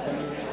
Thank you.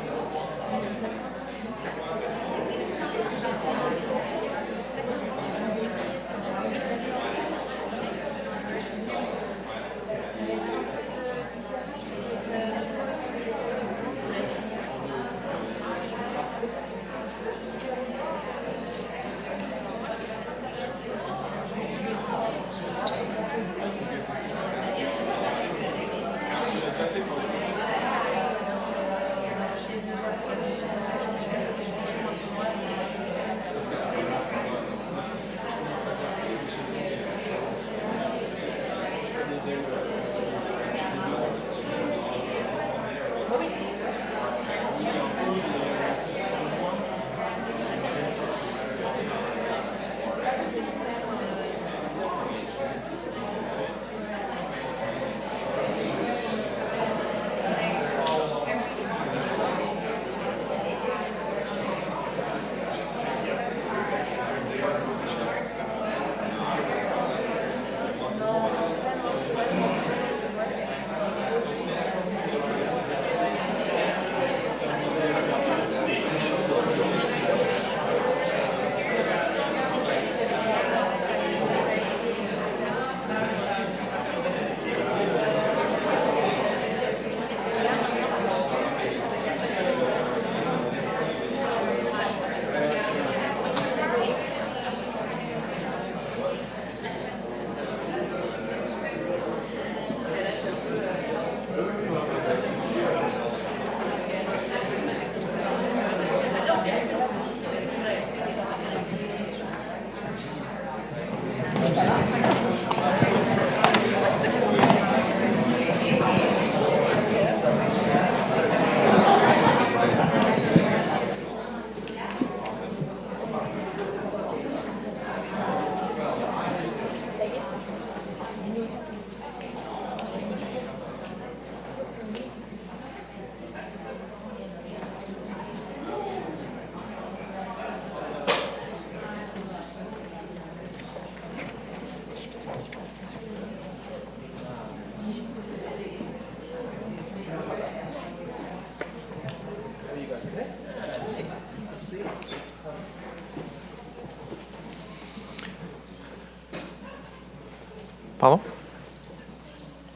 Pardon?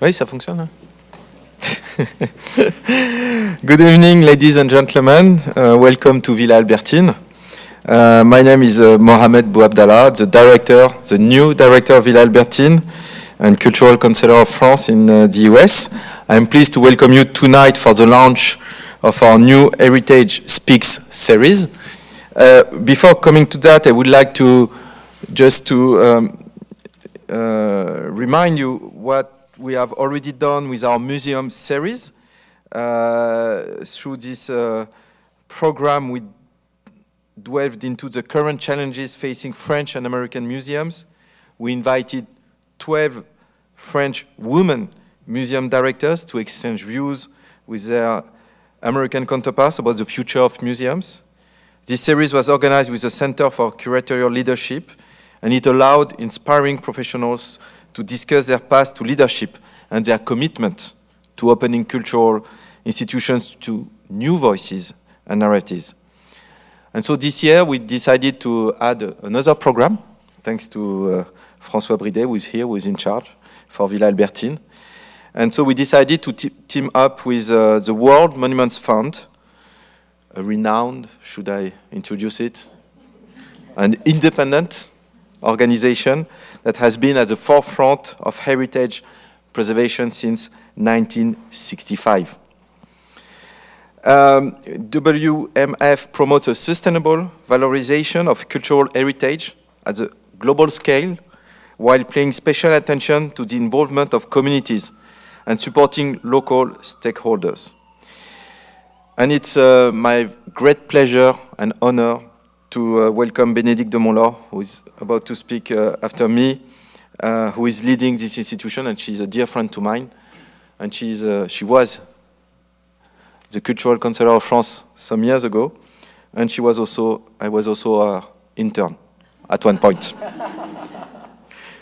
Oui, ça fonctionne. Hein? Good evening, ladies and gentlemen. Welcome to Villa Albertine. My name is Mohamed Bouabdallah, the new director of Villa Albertine and cultural counselor of France in the US. I'm pleased to welcome you tonight for the launch of our new Heritage Speaks series. Before coming to that, I would like to remind you what we have already done with our museum series. Through this program, we delved into the current challenges facing French and American museums. We invited 12 French women museum directors to exchange views with their American counterparts about the future of museums. This series was organized with the Center for Curatorial Leadership, and it allowed inspiring professionals to discuss their path to leadership and their commitment to opening cultural institutions to new voices and narratives. And so this year we decided to add another program, thanks to François Bridet, who is here, who is in charge for Villa Albertine. And so we decided to team up with the World Monuments Fund, a renowned, should I introduce it, an independent organization that has been at the forefront of heritage preservation since 1965. WMF promotes a sustainable valorization of cultural heritage at the global scale, while paying special attention to the involvement of communities and supporting local stakeholders. And it's my great pleasure and honor to welcome Bénédicte de Montlort, who is about to speak after me, who is leading this institution, and she's a dear friend to mine. And she was the cultural counselor of France some years ago, and I was also her intern at one point.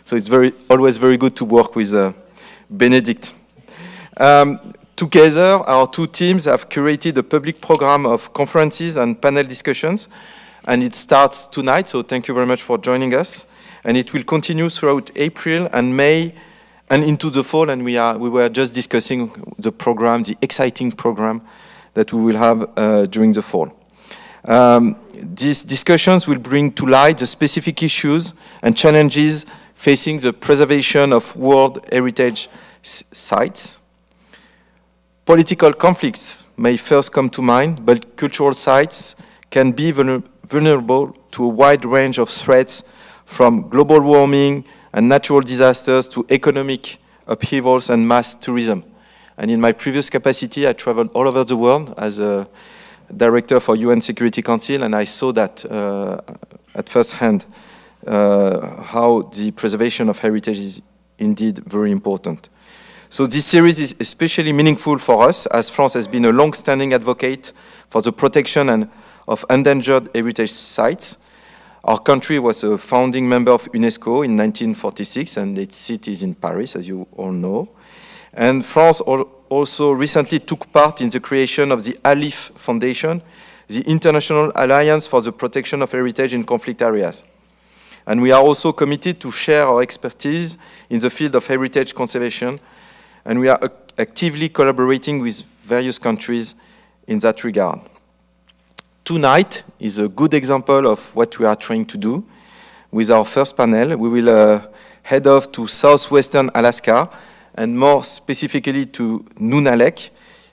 So it's always very good to work with Bénédicte. Together, our two teams have curated a public program of conferences and panel discussions, and it starts tonight, so thank you very much for joining us. And it will continue throughout April and May and into the fall, and we were just discussing the program, the exciting program that we will have during the fall. These discussions will bring to light the specific issues and challenges facing the preservation of World Heritage sites. Political conflicts may first come to mind, but cultural sites can be vulnerable to a wide range of threats, from global warming and natural disasters to economic upheavals and mass tourism. And in my previous capacity, I traveled all over the world as a director for UN Security Council, and I saw that at first hand, how the preservation of heritage is indeed very important. So this series is especially meaningful for us, as France has been a long-standing advocate for the protection of endangered heritage sites. Our country was a founding member of UNESCO in 1946, and its seat is in Paris, as you all know. And France also recently took part in the creation of the ALIF Foundation, the International Alliance for the Protection of Heritage in Conflict Areas. And we are also committed to share our expertise in the field of heritage conservation, and we are actively collaborating with various countries in that regard. Tonight is a good example of what we are trying to do. With our first panel, we will head off to southwestern Alaska, and more specifically to Nunalleq,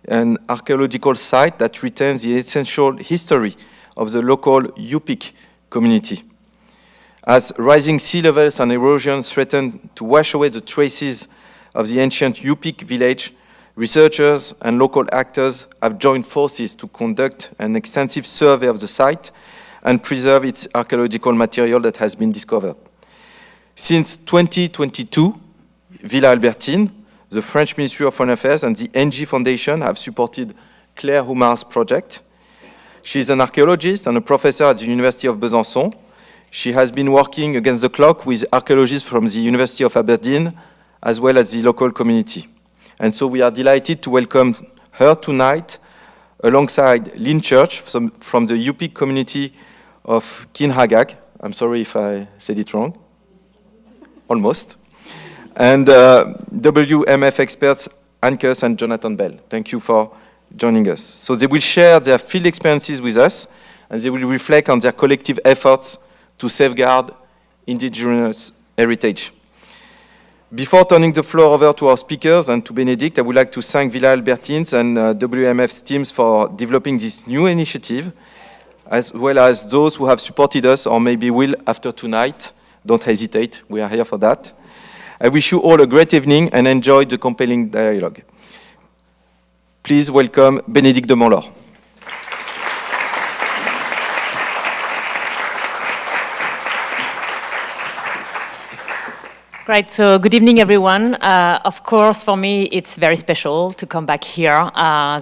an archaeological site that retains the essential history of the local Yupi'k community. As rising sea levels and erosion threaten to wash away the traces of the ancient Yupi'k village, researchers and local actors have joined forces to conduct an extensive survey of the site and preserve its archaeological material that has been discovered. Since 2022, Villa Albertine, the French Ministry of Foreign Affairs, and the NG Foundation have supported Claire Houmard's project. She is an archaeologist and a professor at the University of Besançon. She has been working against the clock with archaeologists from the University of Aberdeen, as well as the local community. And so we are delighted to welcome her tonight, alongside Lynn Church from the Yupi'k community of Knecht. I'm sorry if I said it wrong. Almost. and WMF experts Ann Cuss and Jonathan Bell. Thank you for joining us. So they will share their field experiences with us, and they will reflect on their collective efforts to safeguard indigenous heritage. Before turning the floor over to our speakers and to Benedict, I would like to thank Villa Albertine's and WMF's teams for developing this new initiative, as well as those who have supported us or maybe will after tonight. Don't hesitate, we are here for that. I wish you all a great evening and enjoy the compelling dialogue. Please welcome Bénédicte de Montlore. Right, so good evening, everyone. Of course, for me, it's very special to come back here.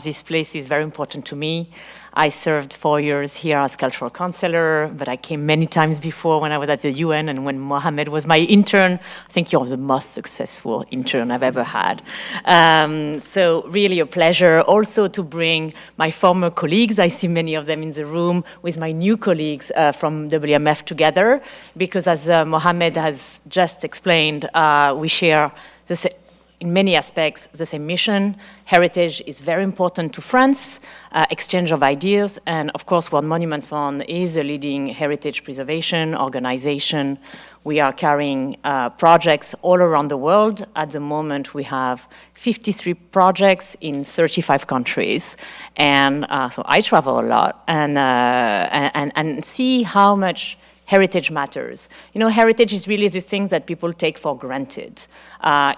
This place is very important to me. I served 4 years here as cultural counselor, but I came many times before when I was at the UN and when Mohamed was my intern. I think you're the most successful intern I've ever had. So really a pleasure also to bring my former colleagues, I see many of them in the room, with my new colleagues from WMF together, because as Mohamed has just explained, we share in many aspects the same mission. Heritage is very important to France, exchange of ideas, and of course World Monuments Fund is a leading heritage preservation organization. We are carrying projects all around the world. At the moment we have 53 projects in 35 countries, and so I travel a lot and see how much heritage matters. You know, heritage is really the things that people take for granted.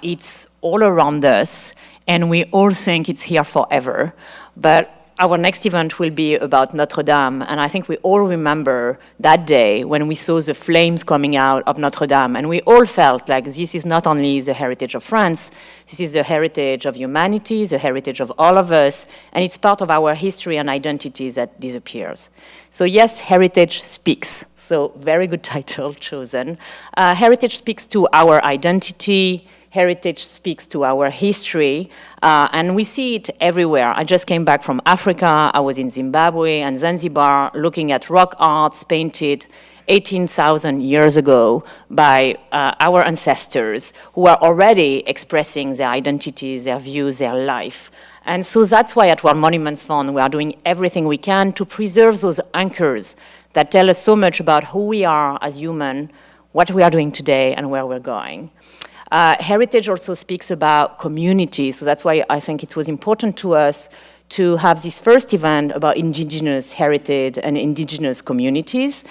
It's all around us, and we all think it's here forever. But our next event will be about Notre Dame, and I think we all remember that day when we saw the flames coming out of Notre Dame, and we all felt like this is not only the heritage of France, this is the heritage of humanity, the heritage of all of us, and it's part of our history and identity that disappears. So yes, heritage speaks. So very good title chosen. Heritage speaks to our identity. Heritage speaks to our history, and we see it everywhere. I just came back from Africa. I was in Zimbabwe and Zanzibar looking at rock arts painted 18,000 years ago by our ancestors who are already expressing their identities, their views, their life. And so that's why at World Monuments Fund we are doing everything we can to preserve those anchors that tell us so much about who we are as human, what we are doing today, and where we're going. Heritage also speaks about community, so that's why I think it was important to us to have this first event about indigenous heritage and indigenous communities,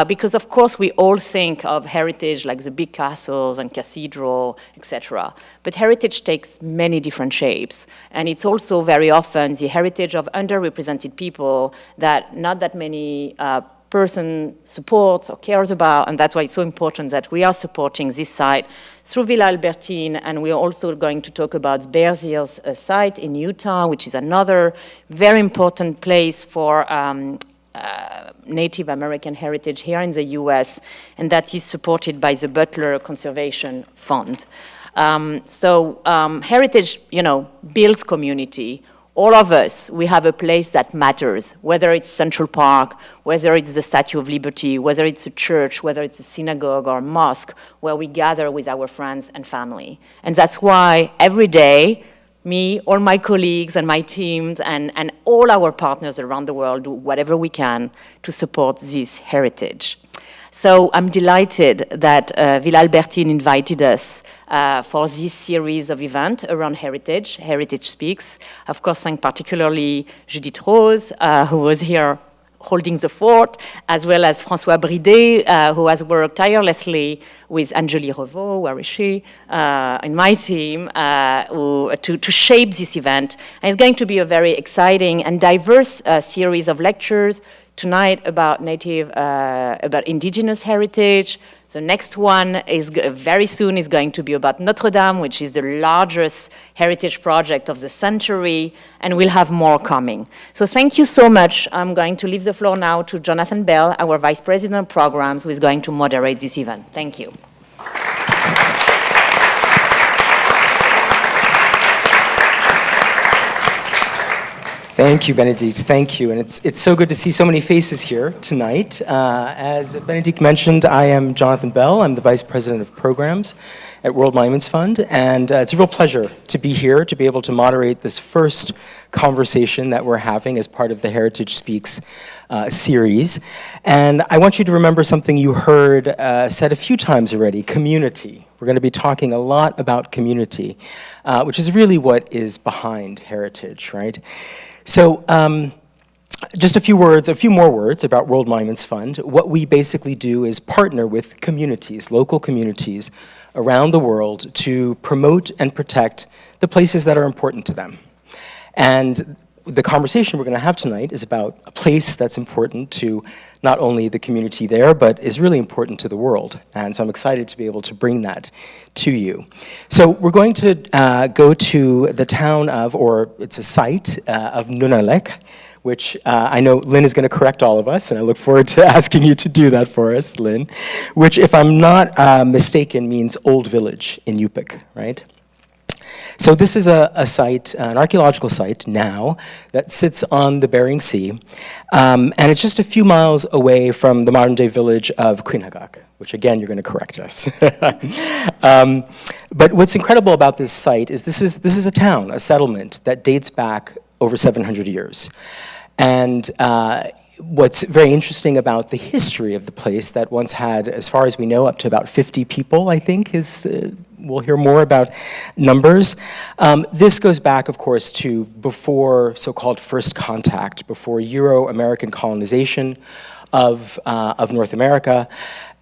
because of course we all think of heritage like the big castles and cathedral, etc. But heritage takes many different shapes, and it's also very often the heritage of underrepresented people that not that many person supports or cares about, and that's why it's so important that we are supporting this site through Villa Albertine, and we are also going to talk about Bear Seals site in Utah, which is another very important place for Native American heritage here in the US, and that is supported by the Butler Conservation Fund. Heritage, you know, builds community. All of us, we have a place that matters, whether it's Central Park, whether it's the Statue of Liberty, whether it's a church, whether it's a synagogue or a mosque, where we gather with our friends and family. And that's why every day, me, all my colleagues and my teams and all our partners around the world do whatever we can to support this heritage. So I'm delighted that Villa Albertine invited us for this series of events around heritage. Heritage Speaks. Of course, thank particularly Judith Rose, who was here holding the fort, as well as François Bridet, who has worked tirelessly with Anjali Revaux, where is she, in my team, to shape this event. And it's going to be a very exciting and diverse series of lectures tonight about about indigenous heritage. The next one is very soon is going to be about Notre Dame, which is the largest heritage project of the century, and we'll have more coming. So thank you so much. I'm going to leave the floor now to Jonathan Bell, our Vice President of Programs, who is going to moderate this event. Thank you. Thank you, Benedict. Thank you. And it's so good to see so many faces here tonight. As Benedict mentioned, I am Jonathan Bell. I'm the Vice President of Programs at World Monuments Fund, and it's a real pleasure to be here, to be able to moderate this first conversation that we're having as part of the Heritage Speaks series. And I want you to remember something you heard said a few times already, community. We're going to be talking a lot about community, which is really what is behind heritage, right? So just a few more words about World Monuments Fund. What we basically do is partner with communities, local communities around the world to promote and protect the places that are important to them. And the conversation we're going to have tonight is about a place that's important to not only the community there, but is really important to the world. And so I'm excited to be able to bring that to you. So we're going to go to the town of, or it's a site of Nunalleq, which I know Lynn is going to correct all of us, and I look forward to asking you to do that for us, Lynn, which, if I'm not mistaken, means old village in Yupi'k, right? So this is a site, an archaeological site now, that sits on the Bering Sea, and it's just a few miles away from the modern-day village of Nunalleq, which again, you're going to correct us. But what's incredible about this site is this is a town, a settlement that dates back over 700 years. And what's very interesting about the history of the place that once had, as far as we know, up to about 50 people, I think, we'll hear more about numbers. This goes back, of course, to before so-called first contact, before Euro-American colonization of North America,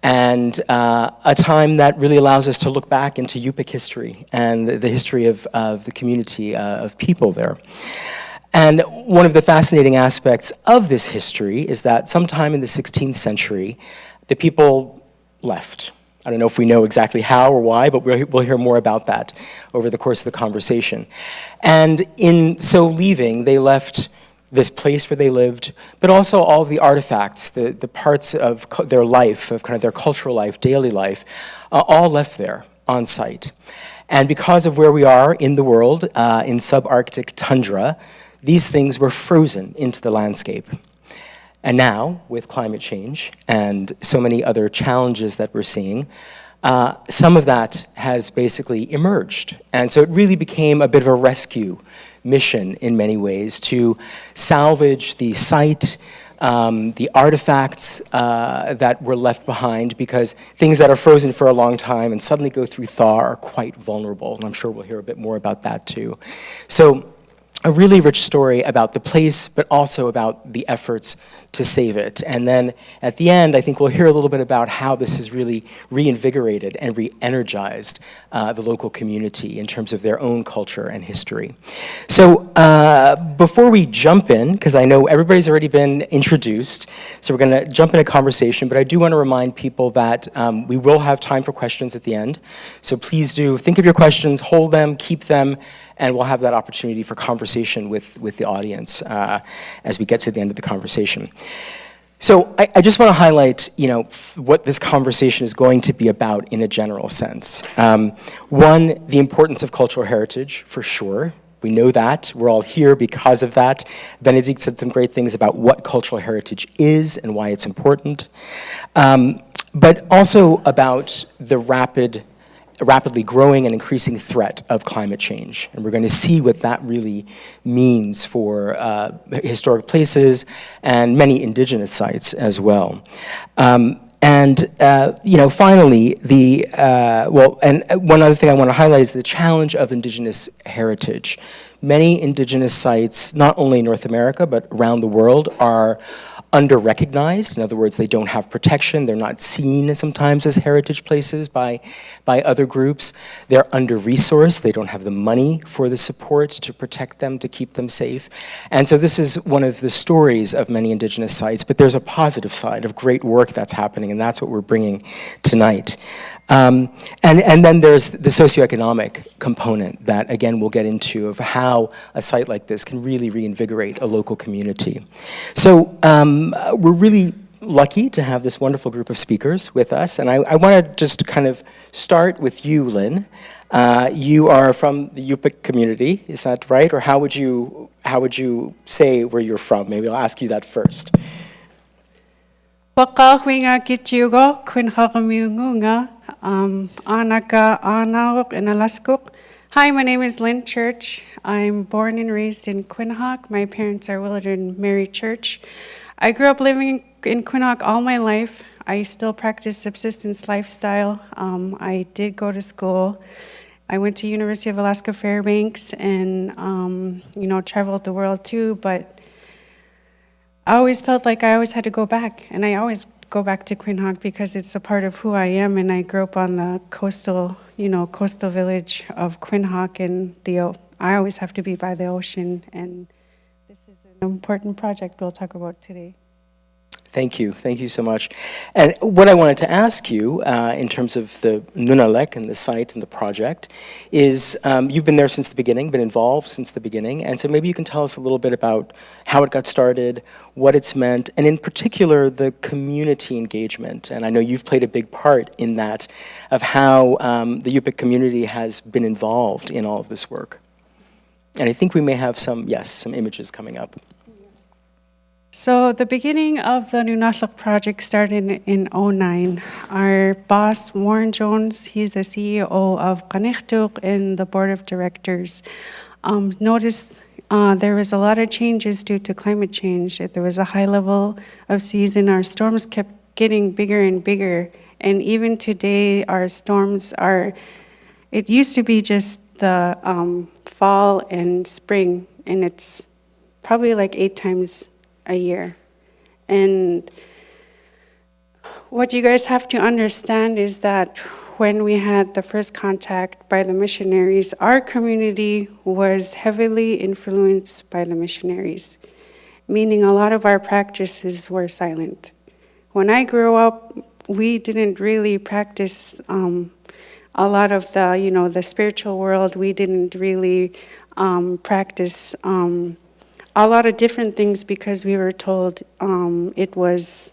and a time that really allows us to look back into Yupi'k history and the history of the community of people there. And one of the fascinating aspects of this history is that sometime in the 16th century, the people left. I don't know if we know exactly how or why, but we'll hear more about that over the course of the conversation. And in so leaving, they left this place where they lived, but also all of the artifacts, the parts of their life, of kind of their cultural life, daily life, all left there on site. And because of where we are in the world, in subarctic tundra, these things were frozen into the landscape. And now, with climate change and so many other challenges that we're seeing, some of that has basically emerged. And so it really became a bit of a rescue mission in many ways to salvage the site, the artifacts that were left behind, because things that are frozen for a long time and suddenly go through thaw are quite vulnerable. And I'm sure we'll hear a bit more about that too. So a really rich story about the place, but also about the efforts to save it. And then at the end, I think we'll hear a little bit about how this has really reinvigorated and re-energized the local community in terms of their own culture and history. So before we jump in, because I know everybody's already been introduced, so we're going to jump in a conversation, but I do want to remind people that we will have time for questions at the end. So please do think of your questions, hold them, keep them, and we'll have that opportunity for conversation with the audience as we get to the end of the conversation. So I just want to highlight, what this conversation is going to be about in a general sense. One, the importance of cultural heritage, for sure. We know that. We're all here because of that. Benedict said some great things about what cultural heritage is and why it's important. But also about the rapidly growing and increasing threat of climate change. And we're going to see what that really means for historic places and many indigenous sites as well. Finally, and one other thing I want to highlight is the challenge of indigenous heritage. Many indigenous sites, not only in North America, but around the world, are under-recognized. In other words, they don't have protection. They're not seen sometimes as heritage places by other groups. They're under-resourced. They don't have the money for the support to protect them, to keep them safe. And so this is one of the stories of many indigenous sites, but there's a positive side of great work that's happening, and that's what we're bringing tonight. And then there's the socioeconomic component that, again, we'll get into of how a site like this can really reinvigorate a local community. So we're really lucky to have this wonderful group of speakers with us, and I want to just kind of start with you, Lynn. You are from the Yupi'k community, is that right? Or how would you say where you're from? Maybe I'll ask you that first. Hi, my name is Lynn Church. I'm born and raised in Quinhagak. My parents are Willard and Mary Church. I grew up living in Quinhagak all my life. I still practice subsistence lifestyle. I did go to school. I went to University of Alaska Fairbanks and, traveled the world too, but I always felt like I always had to go back, and I always go back to Quinhagak because it's a part of who I am, and I grew up on the coastal village of Quinhagak, and I always have to be by the ocean, and this is an important project we'll talk about today. Thank you so much. And what I wanted to ask you in terms of the Nunalleq and the site and the project is you've been there since the beginning, been involved since the beginning, and so maybe you can tell us a little bit about how it got started, what it's meant, and in particular the community engagement. And I know you've played a big part in that, of how the Yupi'k community has been involved in all of this work. And I think we may have some images coming up. So the beginning of the Nunalleq project started in 2009. Our boss, Warren Jones, he's the CEO of Knecht and the board of directors, noticed there was a lot of changes due to climate change. There was a high level of seas and our storms kept getting bigger and bigger. And even today, our storms it used to be just the fall and spring, and it's probably like 8 times a year. And what you guys have to understand is that when we had the first contact by the missionaries, our community was heavily influenced by the missionaries, meaning a lot of our practices were silent. When I grew up, we didn't really practice a lot of the spiritual world. We didn't really practice a lot of different things because we were told it was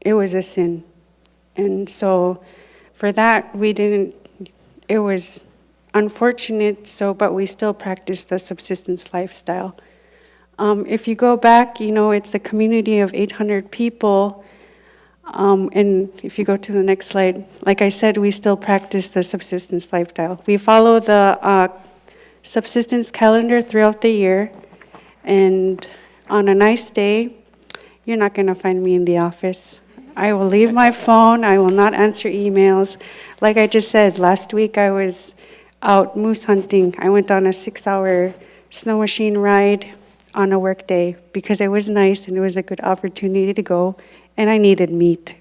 a sin. And so for that, it was unfortunate, but we still practiced the subsistence lifestyle. If you go back, it's a community of 800 people. And if you go to the next slide, like I said, we still practice the subsistence lifestyle. We follow the subsistence calendar throughout the year. And on a nice day, you're not going to find me in the office. I will leave my phone. I will not answer emails. Like I just said, last week I was out moose hunting. I went on a 6-hour snow machine ride on a work day because it was nice and it was a good opportunity to go, and I needed meat.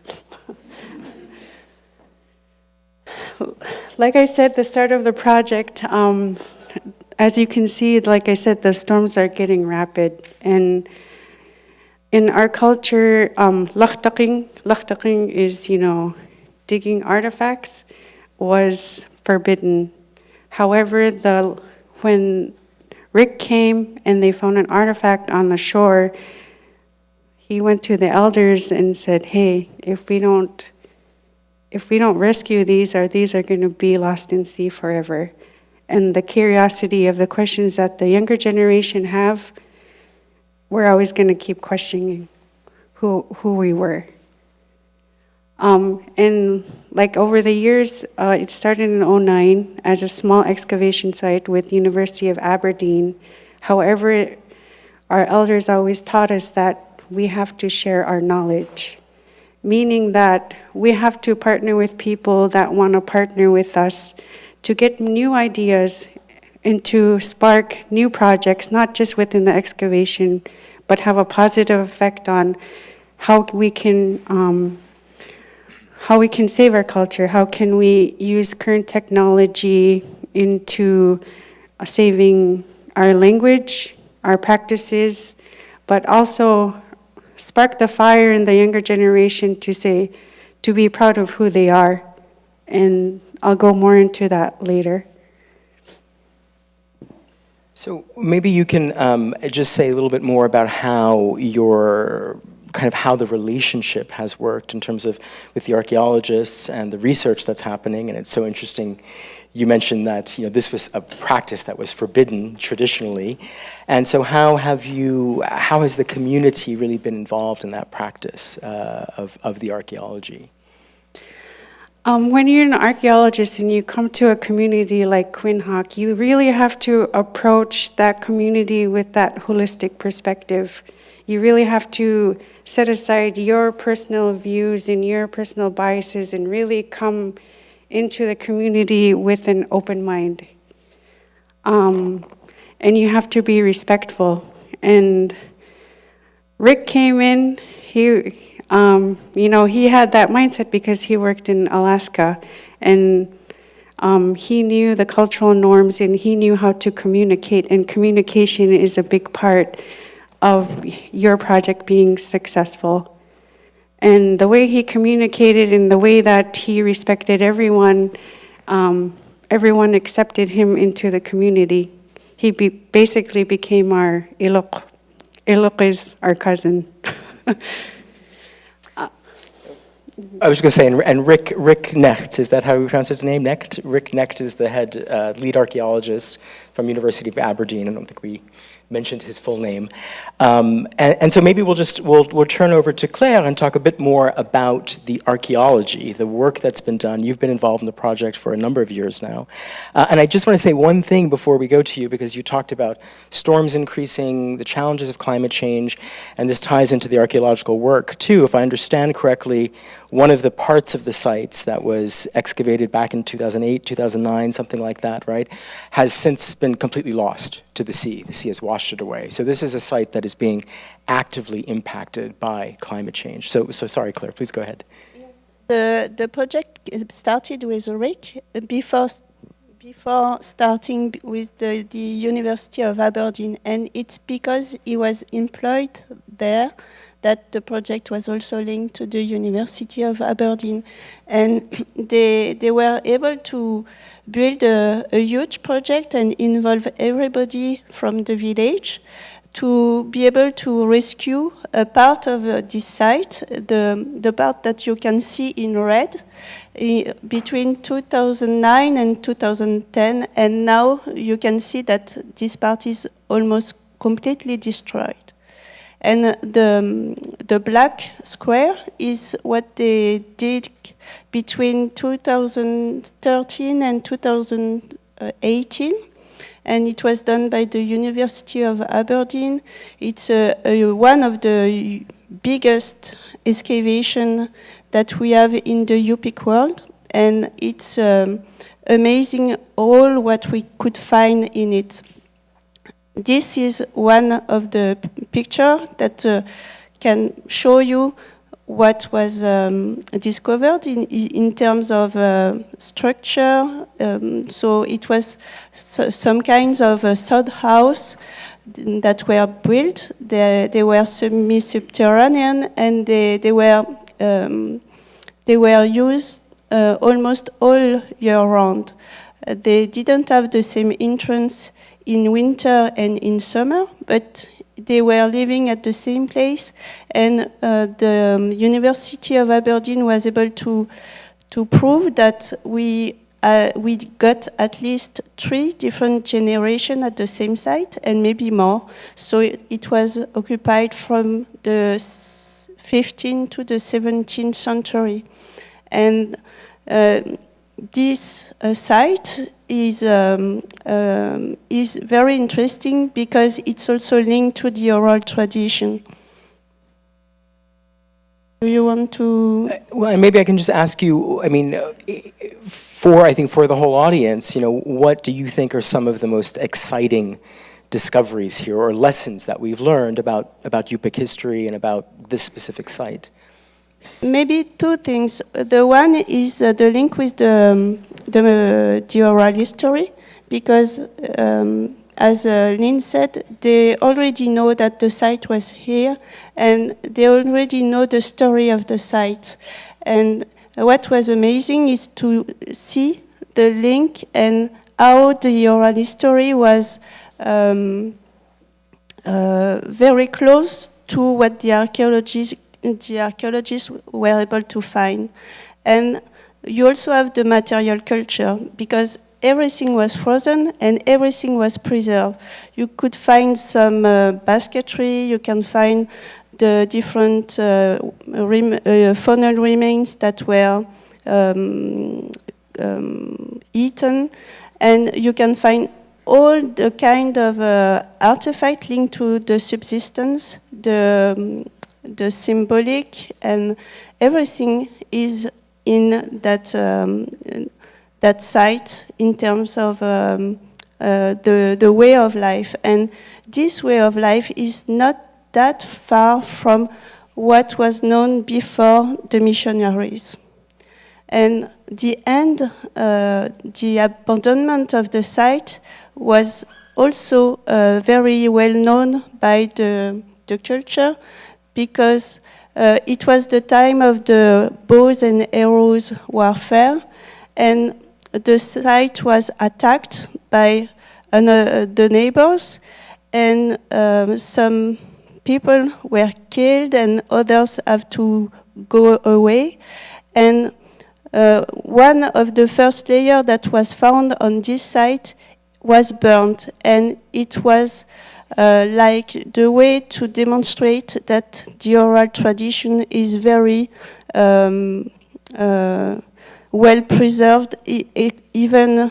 Like I said, the start of the project, as you can see, like I said, the storms are getting rapid. And in our culture, lachtaking is, digging artifacts was forbidden. However, when Rick came and they found an artifact on the shore, he went to the elders and said, hey, if we don't rescue these are going to be lost in sea forever. And the curiosity of the questions that the younger generation have, we're always going to keep questioning who we were. And like over the years, it started in 2009 as a small excavation site with the University of Aberdeen. However, our elders always taught us that we have to share our knowledge, meaning that we have to partner with people that want to partner with us to get new ideas and to spark new projects, not just within the excavation, but have a positive effect on how we can save our culture, how can we use current technology into saving our language, our practices, but also spark the fire in the younger generation to be proud of who they are. And I'll go more into that later. So maybe you can just say a little bit more about how how the relationship has worked in terms of with the archaeologists and the research that's happening. And it's so interesting. You mentioned that this was a practice that was forbidden traditionally, and so how has the community really been involved in that practice of the archaeology? When you're an archaeologist and you come to a community like Quinhagh, you really have to approach that community with that holistic perspective. You really have to set aside your personal views and your personal biases and really come into the community with an open mind. And you have to be respectful. And Rick came in, he had that mindset because he worked in Alaska, and he knew the cultural norms and he knew how to communicate, and communication is a big part of your project being successful. And the way he communicated and the way that he respected everyone, everyone accepted him into the community. He basically became our Ilok. Ilok is our cousin. I was going to say, and Rick Knecht, is that how we pronounce his name? Knecht? Rick Knecht is the lead archaeologist from University of Aberdeen. I don't think we mentioned his full name. And so maybe we'll turn over to Claire and talk a bit more about the archaeology, the work that's been done. You've been involved in the project for a number of years now. And I just want to say one thing before we go to you, because you talked about storms increasing, the challenges of climate change, and this ties into the archaeological work too. If I understand correctly, one of the parts of the sites that was excavated back in 2008, 2009, something like that, right, has since been completely lost to the sea. The sea has washed it away. So this is a site that is being actively impacted by climate change. So sorry, Claire, please go ahead. Yes. The project started with Rick before starting with the University of Aberdeen, and it's because he was employed there that the project was also linked to the University of Aberdeen. And they were able to build a huge project and involve everybody from the village to be able to rescue a part of this site, the part that you can see in red, between 2009 and 2010, and now you can see that this part is almost completely destroyed. And the black square is what they did between 2013 and 2018. And it was done by the University of Aberdeen. It's one of the biggest excavation that we have in the Yupi'k world. And it's amazing all what we could find in it. This is one of the pictures that can show you what was discovered in terms of structure. So it was some kinds of sod house that were built. They were semi-subterranean, and they were used almost all year round. They didn't have the same entrance in winter and in summer, but they were living at the same place, and the University of Aberdeen was able to prove that we got at least 3 different generations at the same site, and maybe more. So it was occupied from the 15th to the 17th century. And this site is very interesting because it's also linked to the oral tradition. Do you want to? Well, maybe I can just ask you. I mean, for the whole audience, what do you think are some of the most exciting discoveries here, or lessons that we've learned about Yupi'k history and about this specific site? Maybe 2 things. The one is the link with the oral history, because as Lynn said, they already know that the site was here, and they already know the story of the site. And what was amazing is to see the link and how the oral history was very close to what the archaeologists were able to find. And you also have the material culture, because everything was frozen and everything was preserved. You could find some basketry, you can find the different faunal remains that were eaten, and you can find all the kind of artifact linked to the subsistence, the symbolic, and everything is in that site in terms of the way of life. And this way of life is not that far from what was known before the missionaries. And the abandonment of the site was also very well known by the culture, because it was the time of the bows and arrows warfare, and the site was attacked by the neighbors, and some people were killed and others have to go away. And one of the first layers that was found on this site was burnt, and it was like the way to demonstrate that the oral tradition is very well preserved, even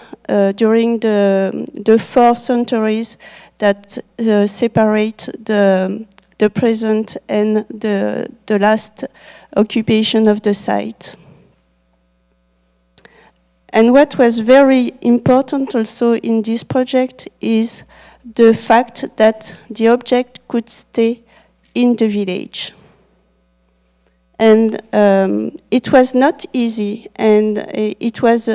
during the 4 centuries that separate the present and the last occupation of the site. And what was very important also in this project is the fact that the object could stay in the village. And it was not easy, and it was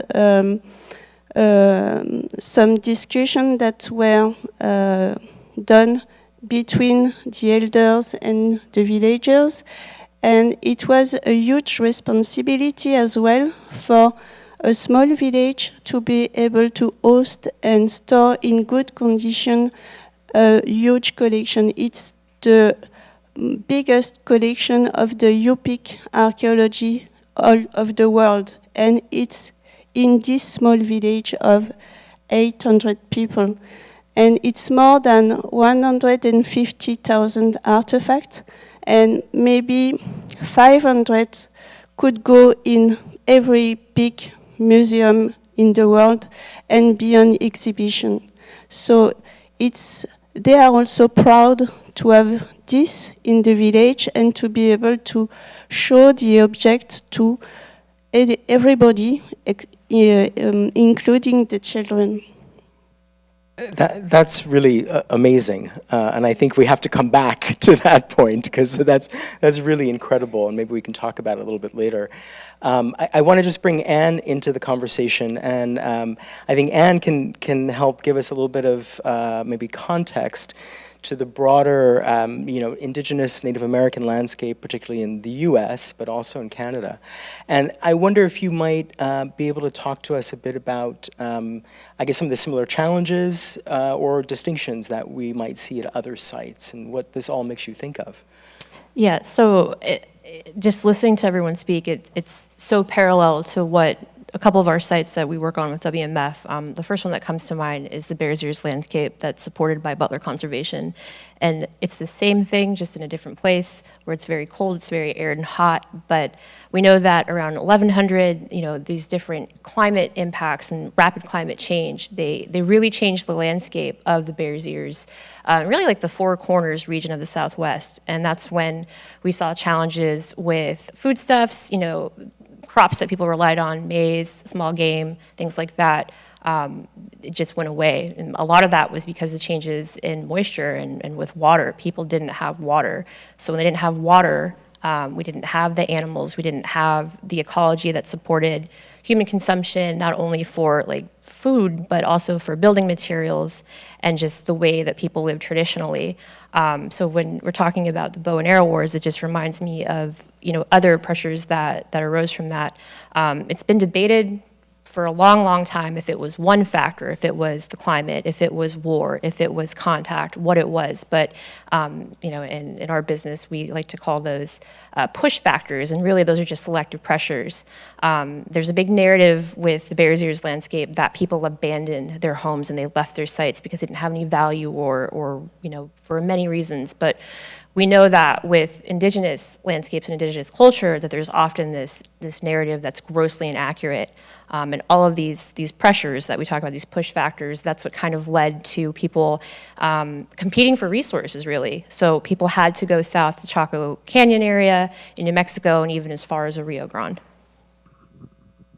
some discussion that were done between the elders and the villagers, and it was a huge responsibility as well for a small village to be able to host and store in good condition a huge collection. It's the biggest collection of the Yupi'k archaeology all of the world, and it's in this small village of 800 people. And it's more than 150,000 artifacts, and maybe 500 could go in every big museum in the world and be on exhibition. So they are also proud to have this in the village and to be able to show the object to everybody, including the children. That's really amazing, and I think we have to come back to that point, because that's really incredible, and maybe we can talk about it a little bit later. I want to just bring Anne into the conversation, and I think Anne can help give us a little bit of maybe context to the broader, Indigenous Native American landscape, particularly in the US, but also in Canada. And I wonder if you might be able to talk to us a bit about, I guess, some of the similar challenges or distinctions that we might see at other sites, and what this all makes you think of. Yeah, so just listening to everyone speak, it's so parallel to what a couple of our sites that we work on with WMF. The first one that comes to mind is the Bears Ears landscape that's supported by Butler Conservation. And it's the same thing, just in a different place, where it's very cold, it's very arid and hot, but we know that around 1100, these different climate impacts and rapid climate change, they really changed the landscape of the Bears Ears, really like the Four Corners region of the Southwest. And that's when we saw challenges with foodstuffs, crops that people relied on, maize, small game, things like that. It just went away. And a lot of that was because of changes in moisture and with water. People didn't have water. So when they didn't have water, we didn't have the animals, we didn't have the ecology that supported human consumption, not only for food, but also for building materials and just the way that people lived traditionally. So when we're talking about the bow and arrow wars, it just reminds me of other pressures that arose from that. It's been debated for a long, long time if it was one factor, if it was the climate, if it was war, if it was contact, what it was. But in our business, we like to call those push factors, and really those are just selective pressures. There's a big narrative with the Bears Ears landscape that people abandoned their homes and they left their sites because they didn't have any value or for many reasons. But we know that with indigenous landscapes and indigenous culture, that there's often this narrative that's grossly inaccurate. And all of these pressures that we talk about, these push factors, that's what kind of led to people competing for resources, really. So people had to go south to Chaco Canyon area in New Mexico and even as far as the Rio Grande.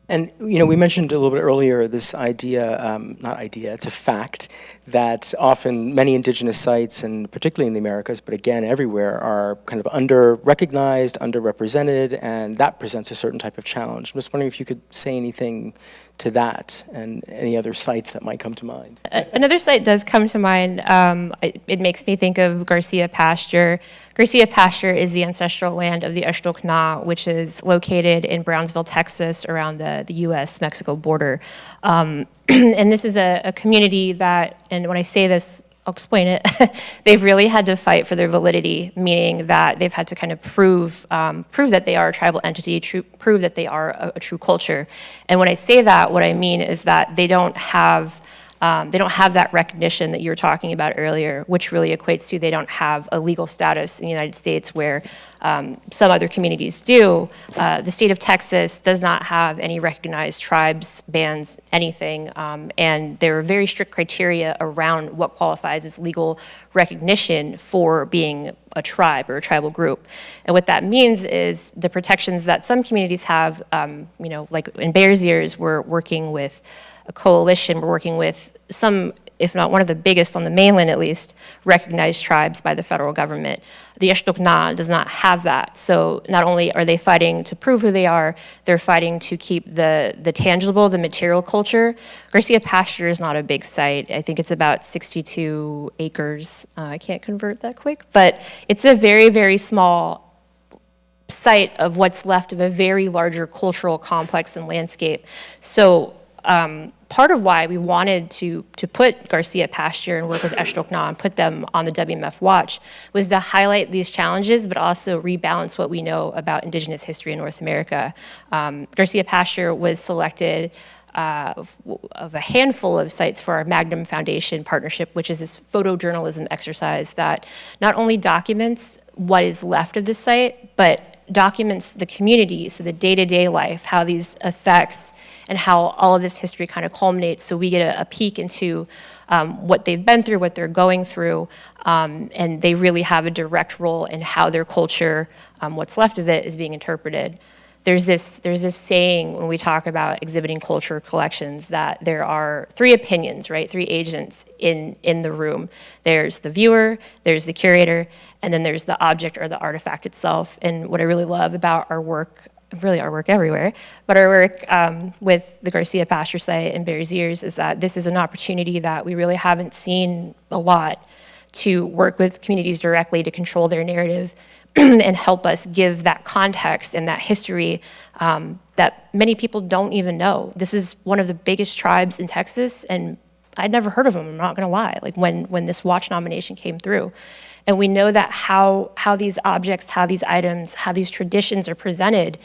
And, we mentioned a little bit earlier this idea, not idea, it's a fact, that often many indigenous sites, and particularly in the Americas, but again everywhere, are kind of under-recognized, underrepresented, and that presents a certain type of challenge. I'm just wondering if you could say anything to that and any other sites that might come to mind. Another site does come to mind. It makes me think of Garcia Pasture. Garcia Pasture is the ancestral land of the Ixtocna, which is located in Brownsville, Texas, around the U.S.-Mexico border. And this is a community that, and when I say this, I'll explain it, they've really had to fight for their validity, meaning that they've had to kind of prove that they are a tribal entity, prove that they are a true culture. And when I say that, what I mean is that they don't have that recognition that you were talking about earlier, which really equates to they don't have a legal status in the United States where some other communities do. The state of Texas does not have any recognized tribes, bands, anything, and there are very strict criteria around what qualifies as legal recognition for being a tribe or a tribal group. And what that means is the protections that some communities have, like in Bears Ears, we're working with a coalition, we're working with some, if not one of the biggest on the mainland at least, recognized tribes by the federal government. The Ixtocna does not have that. So not only are they fighting to prove who they are, they're fighting to keep the tangible, the material culture. Garcia Pasture is not a big site. I think it's about 62 acres. I can't convert that quick, but it's a very, very small site of what's left of a very larger cultural complex and landscape. So part of why we wanted to put Garcia Pasture and work with Ixtocna and put them on the WMF watch was to highlight these challenges, but also rebalance what we know about indigenous history in North America. Garcia Pasture was selected of a handful of sites for our Magnum Foundation partnership, which is this photojournalism exercise that not only documents what is left of the site, but documents the community, so the day-to-day life, how these affects and how all of this history kind of culminates, so we get a peek into what they've been through, what they're going through, and they really have a direct role in how their culture, what's left of it, is being interpreted. There's this saying when we talk about exhibiting culture collections that there are three opinions, right? Three agents in the room. There's the viewer, there's the curator, and then there's the object or the artifact itself. And what I really love about our work, really our work everywhere, but our work with the Garcia Pasture site and Bears Ears is that this is an opportunity that we really haven't seen a lot to work with communities directly to control their narrative and help us give that context and that history that many people don't even know. This is one of the biggest tribes in Texas, and I'd never heard of them, I'm not gonna lie, like when this watch nomination came through. And we know that how these objects, how these items, how these traditions are presented,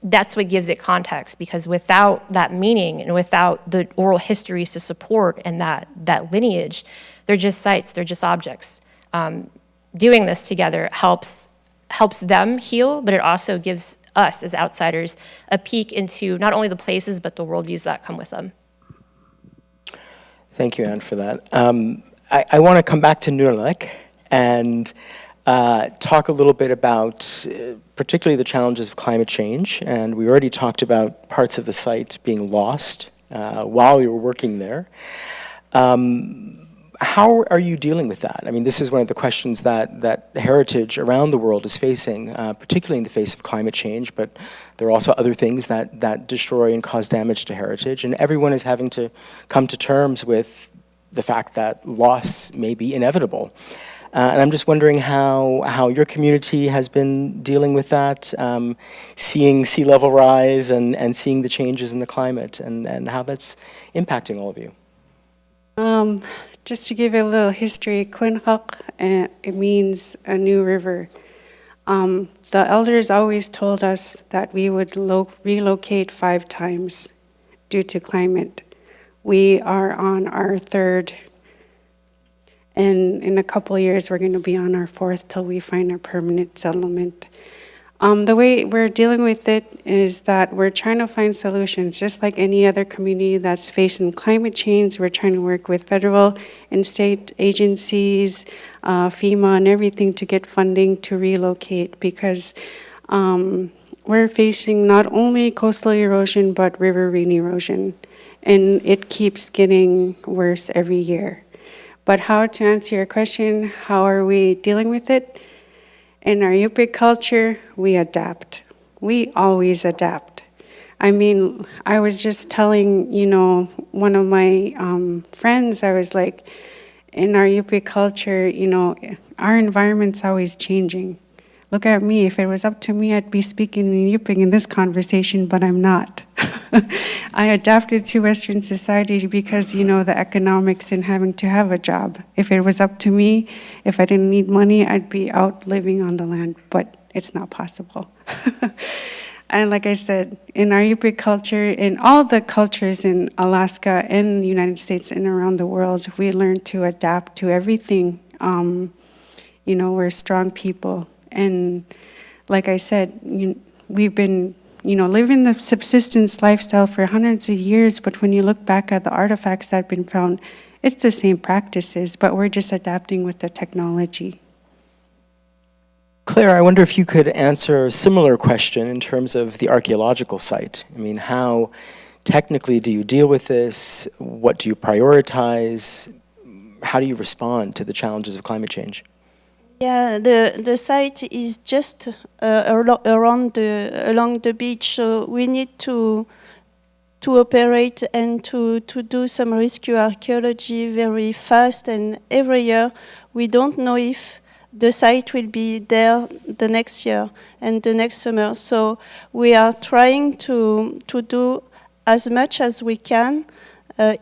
that's what gives it context, because without that meaning and without the oral histories to support and that lineage, they're just sites, they're just objects. Doing this together helps them heal, but it also gives us as outsiders a peek into not only the places, but the worldviews that come with them. Thank you, Anne, for that. I want to come back to Nunalleq and talk a little bit about particularly the challenges of climate change. And we already talked about parts of the site being lost while you were working there. How are you dealing with that? I mean, this is one of the questions that heritage around the world is facing, particularly in the face of climate change, but there are also other things that destroy and cause damage to heritage, and everyone is having to come to terms with the fact that loss may be inevitable. And I'm just wondering how your community has been dealing with that, seeing sea level rise and seeing the changes in the climate, and how that's impacting all of you. Just to give you a little history, Quinhaq, it means a new river. The elders always told us that we would relocate 5 times due to climate. We are on our 3rd. And in a couple of years, we're going to be on our 4th till we find our permanent settlement. The way we're dealing with it is that we're trying to find solutions, just like any other community that's facing climate change. We're trying to work with federal and state agencies, FEMA and everything to get funding to relocate, because we're facing not only coastal erosion, but riverine erosion. And it keeps getting worse every year. But how to answer your question, how are we dealing with it? In our Yupi'k culture, we adapt. We always adapt. I mean, I was just telling, one of my friends, I was like, in our Yupi'k culture, our environment's always changing. Look at me, if it was up to me, I'd be speaking in Yupi'k in this conversation, but I'm not. I adapted to Western society because, the economics and having to have a job. If it was up to me, if I didn't need money, I'd be out living on the land, but it's not possible. And like I said, in our Yupi'k culture, in all the cultures in Alaska and the United States and around the world, we learn to adapt to everything. We're strong people. And like I said, we've been, living the subsistence lifestyle for hundreds of years, but when you look back at the artifacts that have been found, it's the same practices, but we're just adapting with the technology. Claire, I wonder if you could answer a similar question in terms of the archaeological site. I mean, how technically do you deal with this? What do you prioritize? How do you respond to the challenges of climate change? Yeah, the site is just along the beach, so we need to operate and to do some rescue archaeology very fast, and every year we don't know if the site will be there the next year and the next summer. So we are trying to do as much as we can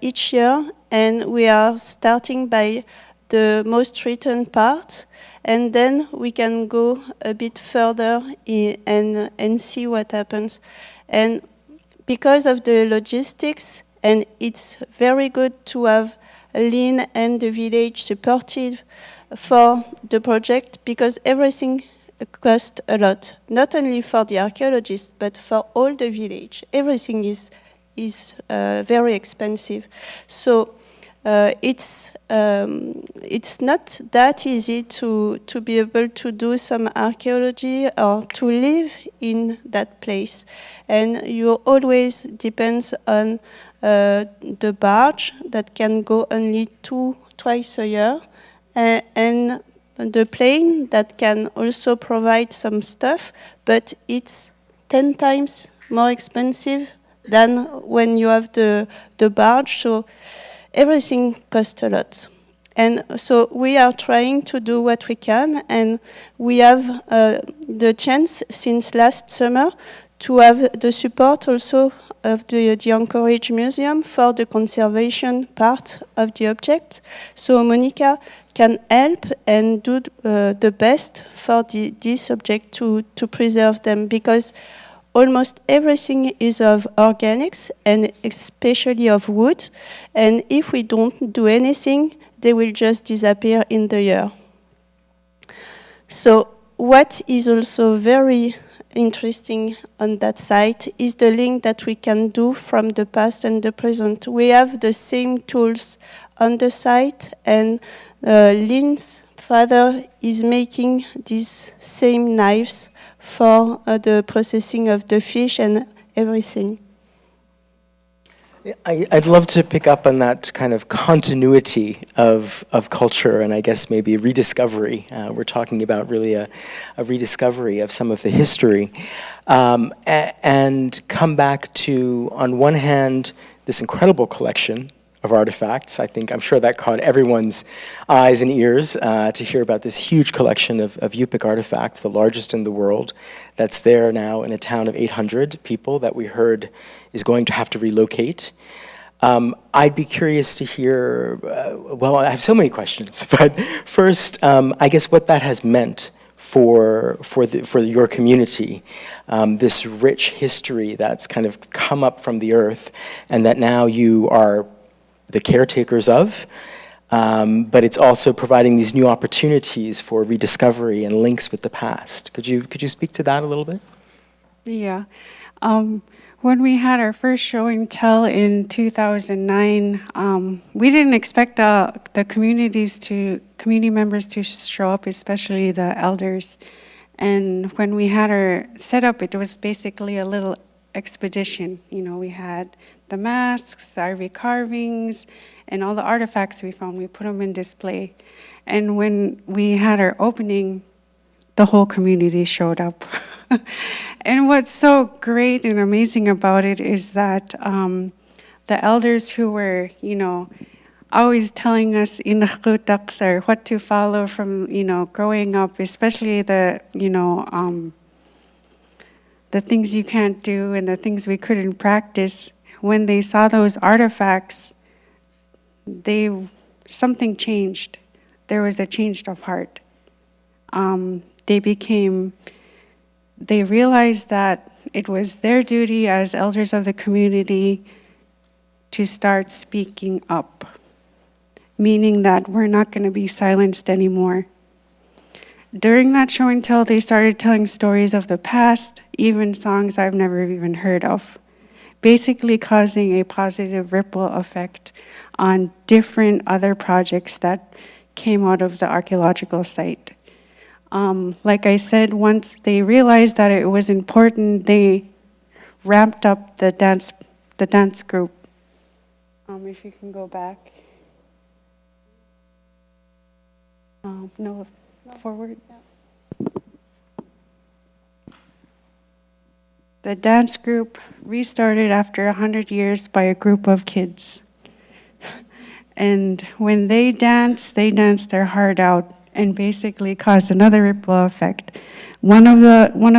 each year, and we are starting by the most written part, and then we can go a bit further and see what happens. And because of the logistics, and it's very good to have Lynn and the village supportive for the project, because everything costs a lot, not only for the archaeologists, but for all the village. Everything is very expensive. So it's not that easy to be able to do some archaeology or to live in that place, and you always depends on the barge that can go only twice a year, and the plane that can also provide some stuff, but it's 10 times more expensive than when you have the barge. So everything costs a lot. And so we are trying to do what we can, and we have the chance since last summer to have the support also of the Anchorage Museum for the conservation part of the object. So Monica can help and do the best for this object to preserve them, because almost everything is of organics and especially of wood, and if we don't do anything, they will just disappear in the year. So what is also very interesting on that site is the link that we can do from the past and the present. We have the same tools on the site, and Lynn's father is making these same knives for the processing of the fish and everything. I'd love to pick up on that kind of continuity of culture, and I guess maybe rediscovery. We're talking about really a rediscovery of some of the history, and come back to, on one hand, this incredible collection of artifacts. I'm sure that caught everyone's eyes and ears to hear about this huge collection of Yupi'k artifacts, the largest in the world, that's there now in a town of 800 people that we heard is going to have to relocate. I'd be curious to hear, well, I have so many questions, but first, I guess what that has meant for your community, this rich history that's kind of come up from the earth, and that now you are the caretakers of. but it's also providing these new opportunities for rediscovery and links with the past. Could you speak to that a little bit? Yeah. When we had our first show and tell in 2009, we didn't expect the community members to show up, especially the elders. And when we had our setup, it was basically a little expedition. You know, we had the masks, the ivory carvings, and all the artifacts we found. We put them in display. And when we had our opening, the whole community showed up. And what's so great and amazing about it is that the elders who were, you know, always telling us inaugural or what to follow from, you know, growing up, especially the, you know, the things you can't do and the things we couldn't practice. When they saw those artifacts, something changed. There was a change of heart. They realized that it was their duty as elders of the community to start speaking up, meaning that we're not going to be silenced anymore. During that show and tell, they started telling stories of the past, even songs I've never even heard of, basically causing a positive ripple effect on different other projects that came out of the archaeological site. Like I said, once they realized that it was important, they ramped up the dance group. If you can go back. No, forward. The dance group restarted after 100 years by a group of kids. And when they danced their heart out and basically caused another ripple effect. One of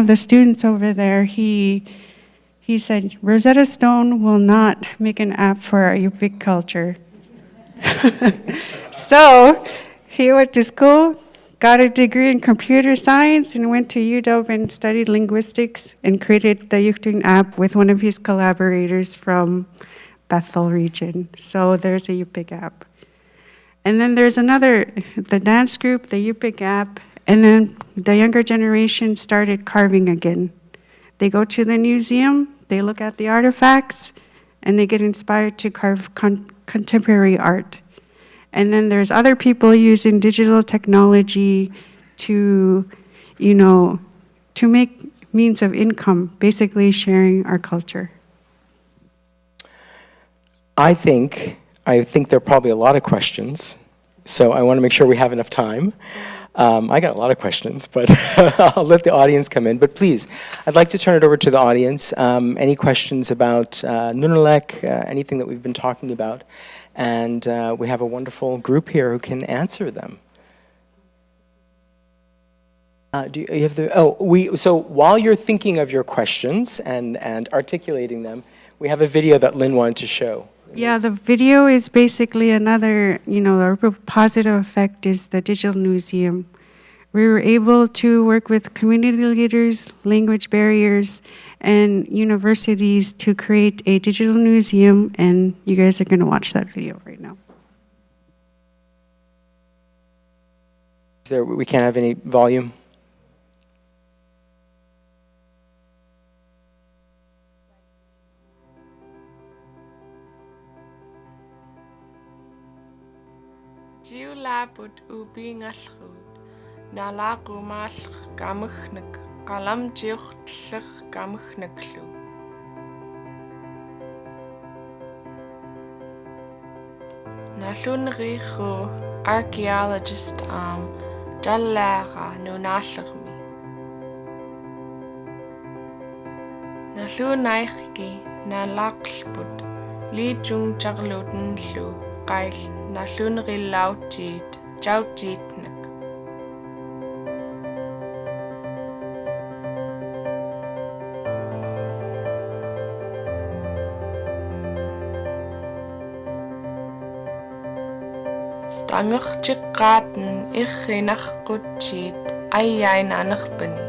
the students over there, he said, Rosetta Stone will not make an app for our Yupi'k culture. So he went to school, got a degree in computer science, and went to UW and studied linguistics and created the Yupi'k app with one of his collaborators from Bethel region. So there's a Yupi'k app. And then there's the dance group, the Yupi'k app, and then the younger generation started carving again. They go to the museum, they look at the artifacts, and they get inspired to carve contemporary art. And then there's other people using digital technology to, you know, to make means of income, basically sharing our culture. I think there are probably a lot of questions, so I want to make sure we have enough time. I got a lot of questions, but I'll let the audience come in. But please, I'd like to turn it over to the audience. Any questions about Nunalleq, anything that we've been talking about? And we have a wonderful group here who can answer them. Do you have the, so while you're thinking of your questions and articulating them, we have a video that Lynn wanted to show. Yeah, the video is basically another, you know, the positive effect is the digital museum. We were able to work with community leaders, language barriers, and universities to create a digital museum, and you guys are going to watch that video right now. We can't have any volume? Laput ubingalchud, Nalaquq malch gamuchnik, Galam jiuchtlich gamuchniklu. Nalun richu archaeologist Dallara Nunalleq mi. Nalun aichgi Nalaqlput, Li jung jarluden lu, Gail. Nalun rilautjit, jautjitnik. Dangachjikaten ichinachkutjit, ayain anachbani.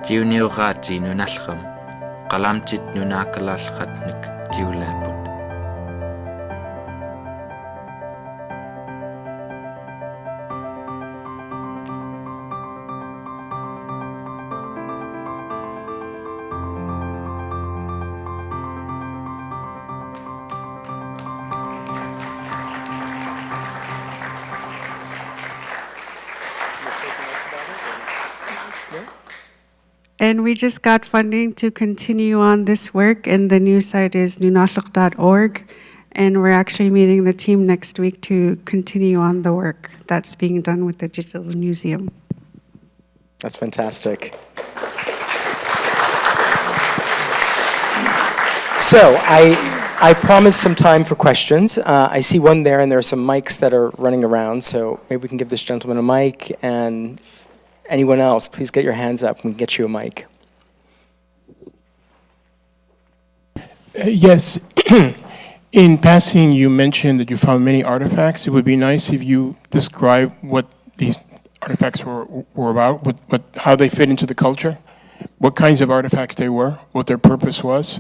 Tiuniurati Nunalqam, Qalamtit Nunakalalqatnik Tiulaput. And we just got funding to continue on this work, and the new site is nunalleq.org. And we're actually meeting the team next week to continue on the work that's being done with the Digital Museum. That's fantastic. So I promised some time for questions. I see one there, and there are some mics that are running around, so maybe we can give this gentleman a mic, and anyone else, please get your hands up and we can get you a mic. Yes. In passing, you mentioned that you found many artifacts. It would be nice if you describe what these artifacts were about, how they fit into the culture, what kinds of artifacts they were, what their purpose was.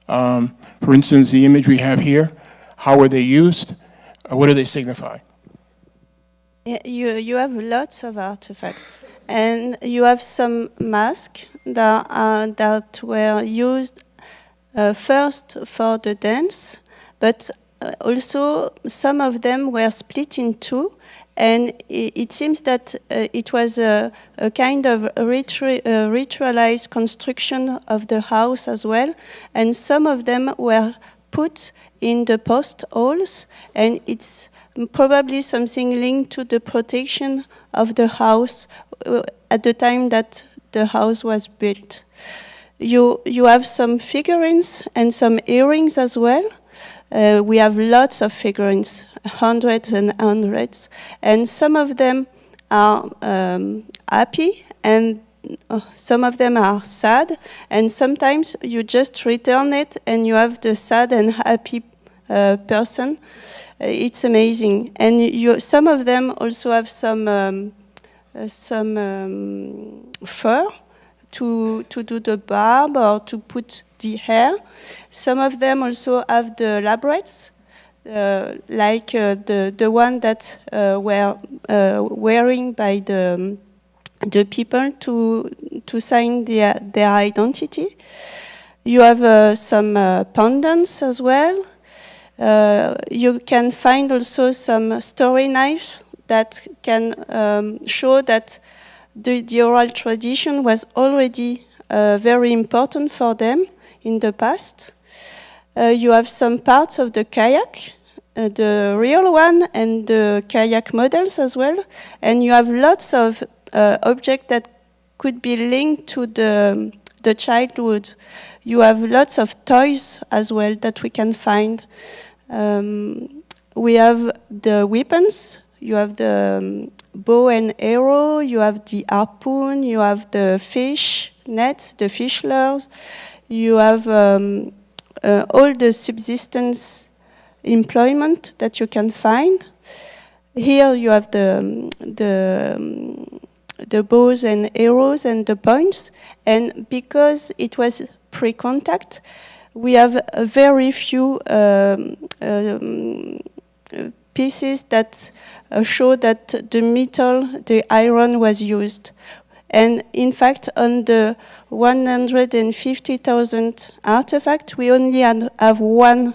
For instance, the image we have here, how were they used? What do they signify? You have lots of artifacts, and you have some masks that were used first for the dance, but also some of them were split in two, and it seems that it was a kind of ritualized construction of the house as well, and some of them were put in the post holes, and it's probably something linked to the protection of the house at the time that the house was built. You have some figurines and some earrings as well. We have lots of figurines, hundreds and hundreds, and some of them are happy and some of them are sad, and sometimes you just return it and you have the sad and happy person. It's amazing, and some of them also have some fur to do the barb or to put the hair. Some of them also have the labrets, like the one that were wearing by the people to sign their identity. You have some pendants as well. You can find also some story knives that can show that the oral tradition was already very important for them in the past. You have some parts of the kayak, the real one and the kayak models as well. And you have lots of objects that could be linked to the childhood. You have lots of toys as well that we can find. We have the weapons. You have the bow and arrow, you have the harpoon, you have the fish nets, the fish lures, you have all the subsistence employment that you can find. Here you have the bows and arrows and the points, and because it was pre-contact, we have a very few pieces that show that the metal, the iron was used. And in fact, on the 150,000 artifacts, we only have one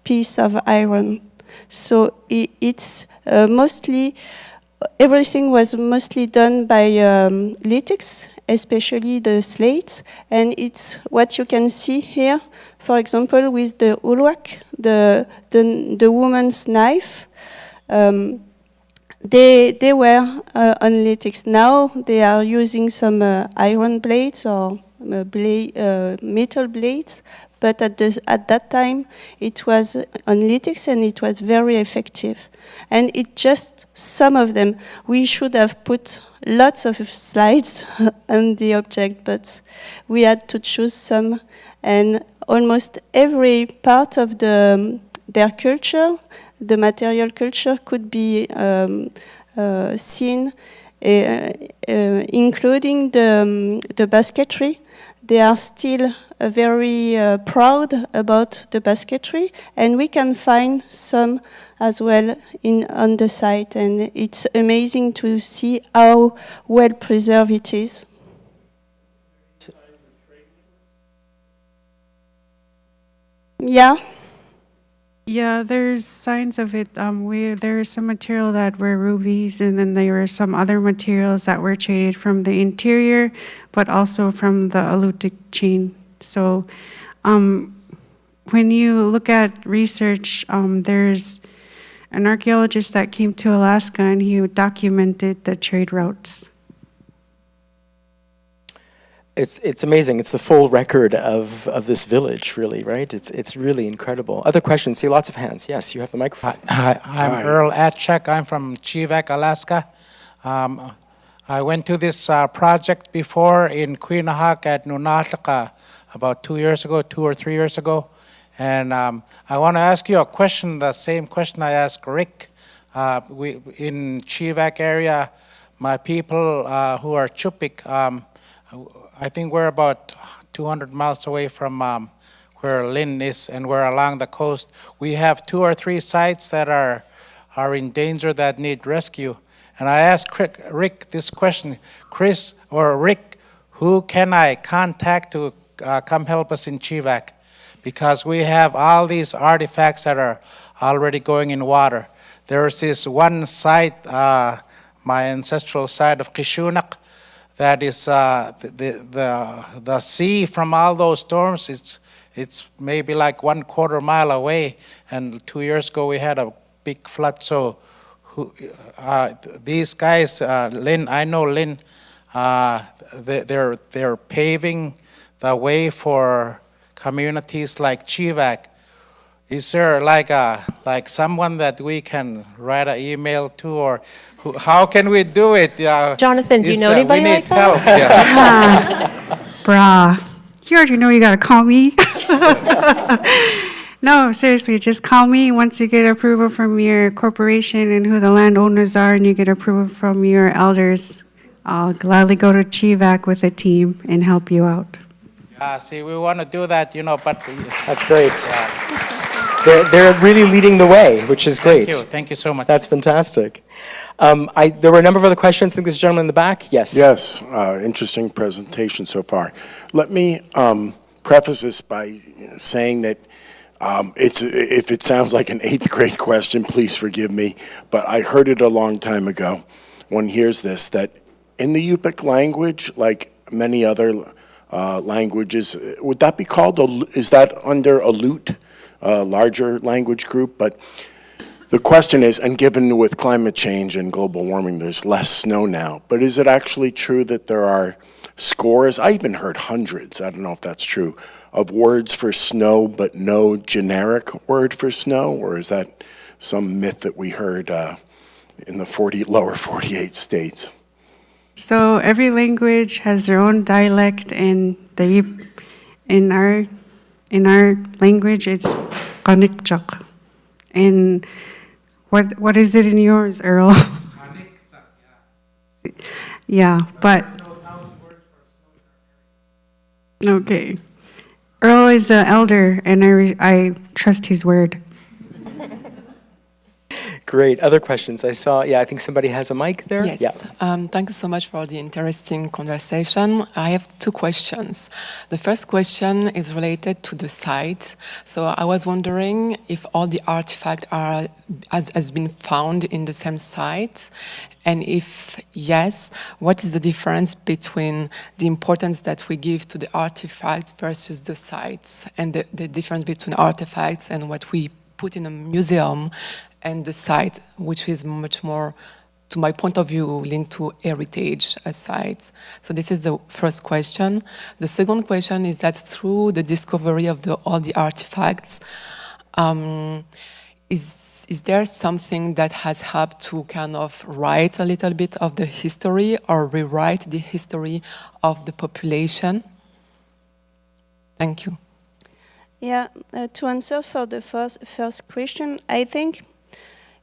piece of iron. So it's mostly, everything was mostly done by lithics, especially the slates. And it's what you can see here, for example, with the ulwak, the woman's knife. They were on lithics. Now they are using some iron blades or metal blades, but at that time it was on lithics and it was very effective. And it just some of them. We should have put lots of slides on the object, but we had to choose some. And almost every part of their culture, the material culture, could be seen including the basketry. They are still very proud about the basketry, and we can find some as well on the site, and it's amazing to see how well preserved it is. Yeah. Yeah, there's signs of it. There is some material that were rubies, and then there were some other materials that were traded from the interior, but also from the Alutiiq chain. So when you look at research, there's an archaeologist that came to Alaska, and he documented the trade routes. It's amazing. It's the full record of this village, really, right? It's really incredible. Other questions? See lots of hands. Yes, you have the microphone. Hi, I'm Earl Atchek. I'm from Yupi'k, Alaska. I went to this project before in Quinahak at Nunalleq about 2 or 3 years ago. And I want to ask you a question, the same question I asked Rick. In Yupi'k area, my people who are Yupi'k, I think we're about 200 miles away from where Lynn is, and we're along the coast. We have 2 or 3 sites that are in danger that need rescue. And I asked Rick this question, Chris or Rick, who can I contact to come help us in Yupi'k? Because we have all these artifacts that are already going in water. There's this one site, my ancestral site of Kishunak, that is the sea from all those storms. It's maybe like 1/4 mile away, and 2 years ago we had a big flood. So these guys, Lynn, I know Lynn, they're paving the way for communities like Yupi'k. Is there like someone that we can write an email to, or how can we do it? Jonathan, do you know anybody we need like that? help. Yeah. Brah, you already know you gotta call me. No, seriously, just call me once you get approval from your corporation and who the landowners are, and you get approval from your elders. I'll gladly go to Yupi'k with a team and help you out. See, we want to do that, but... That's great. They're really leading the way, which is great. Thank you so much. That's fantastic. There were a number of other questions. I think there's a gentleman in the back. Yes. Yes, interesting presentation so far. Let me preface this by saying that if it sounds like an 8th grade question, please forgive me, but I heard it a long time ago. One hears this, that in the Yupi'k language, like many other languages, would that be called, is that under Aleut? Larger language group, but the question is, and given with climate change and global warming, there's less snow now, but is it actually true that there are scores, I even heard hundreds, I don't know if that's true, of words for snow, but no generic word for snow, or is that some myth that we heard in the lower 48 states? So every language has their own dialect, and in our language, it's Knecht. And what is it in yours, Earl? Yeah, but okay. Earl is an elder, and I trust his word. Great. Other questions? I think somebody has a mic there. Yes. Yeah. Thank you so much for the interesting conversation. I have 2 questions. The first question is related to the site. So I was wondering if all the artifacts has been found in the same site, and if yes, what is the difference between the importance that we give to the artifacts versus the sites, and the difference between artifacts and what we put in a museum and the site, which is much more, to my point of view, linked to heritage sites. So this is the first question. The second question is that through the discovery of all the artifacts, is there something that has helped to kind of write a little bit of the history or rewrite the history of the population? Thank you. Yeah, to answer for the first question, I think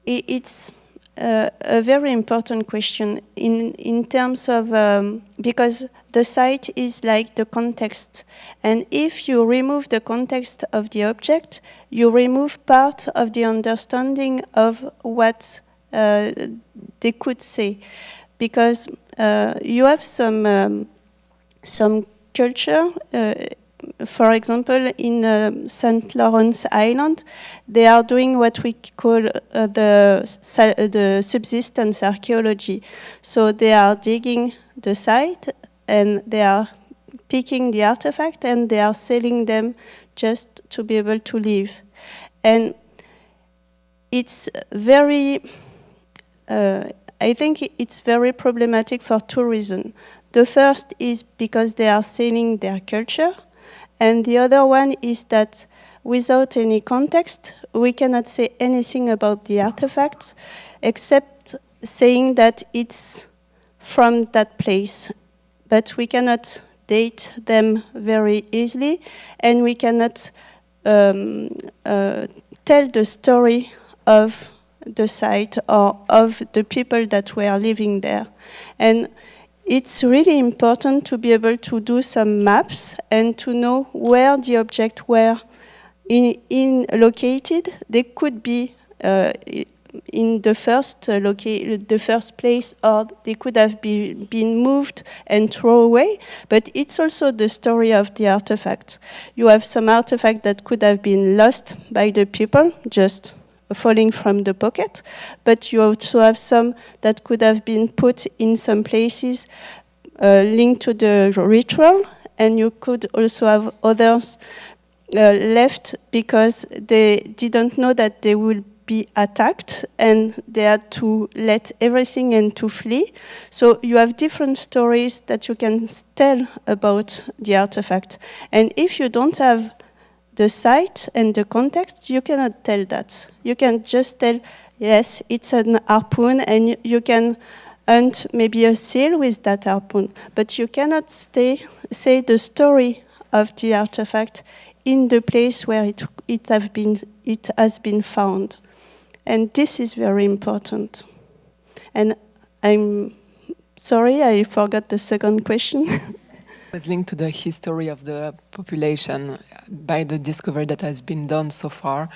it's a very important question in terms of, because the site is like the context. And if you remove the context of the object, you remove part of the understanding of what they could say. Because you have some culture, for example, in St. Lawrence Island, they are doing what we call the subsistence archaeology. So they are digging the site and they are picking the artifact and they are selling them just to be able to live. And it's very, I think it's very problematic for two reasons. The first is because they are selling their culture. And the other one is that without any context, we cannot say anything about the artifacts except saying that it's from that place. But we cannot date them very easily, and we cannot tell the story of the site or of the people that were living there. And it's really important to be able to do some maps and to know where the objects were located. They could be in the first place, or they could have been moved and thrown away. But it's also the story of the artifacts. You have some artifacts that could have been lost by the people, just falling from the pocket, but you also have some that could have been put in some places linked to the ritual, and you could also have others left because they didn't know that they would be attacked and they had to let everything and to flee. So you have different stories that you can tell about the artifact. And if you don't have the site and the context, you cannot tell that. You can just tell, yes, it's an harpoon, and you can hunt maybe a seal with that harpoon, but you cannot say the story of the artifact in the place where it has been found. And this is very important. And I'm sorry, I forgot the second question. Was linked to the history of the population by the discovery that has been done so far.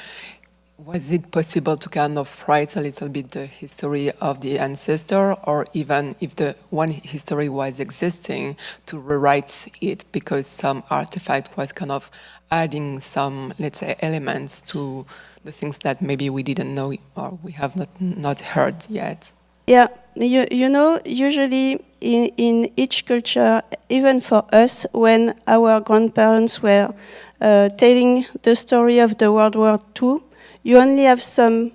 Was it possible to kind of write a little bit the history of the ancestor, or even if the one history was existing, to rewrite it because some artifact was kind of adding some, let's say, elements to the things that maybe we didn't know or we have not heard yet? Yeah, you know, usually in each culture, even for us, when our grandparents were telling the story of the World War II, you only have some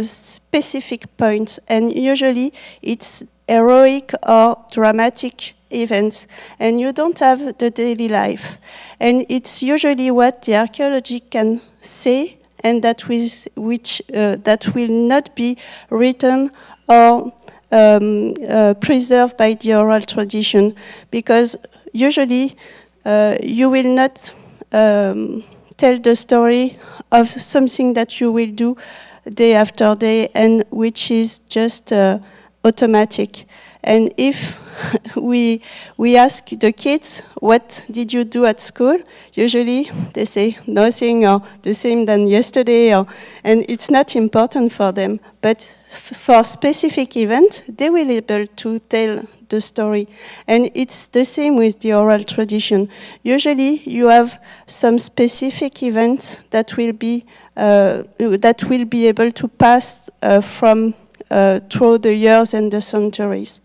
specific points, and usually it's heroic or dramatic events, and you don't have the daily life. And it's usually what the archaeology can say, and that will not be written or preserved by the oral tradition, because usually you will not tell the story of something that you will do day after day and which is just automatic. And if we ask the kids, what did you do at school? Usually they say nothing, or the same than yesterday, and it's not important for them. But for specific events, they will be able to tell the story. And it's the same with the oral tradition. Usually you have some specific events that will be able to pass from through the years and the centuries.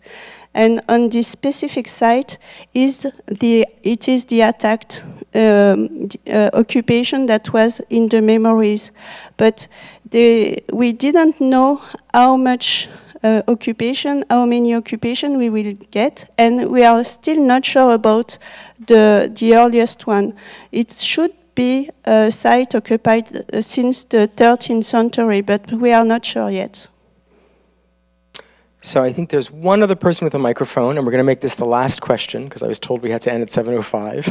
And on this specific site it is the attacked occupation that was in the memories. But we didn't know how much how many occupation we will get, and we are still not sure about the earliest one. It should be a site occupied since the 13th century, but we are not sure yet. So I think there's one other person with a microphone, and we're going to make this the last question, because I was told we had to end at 7:05.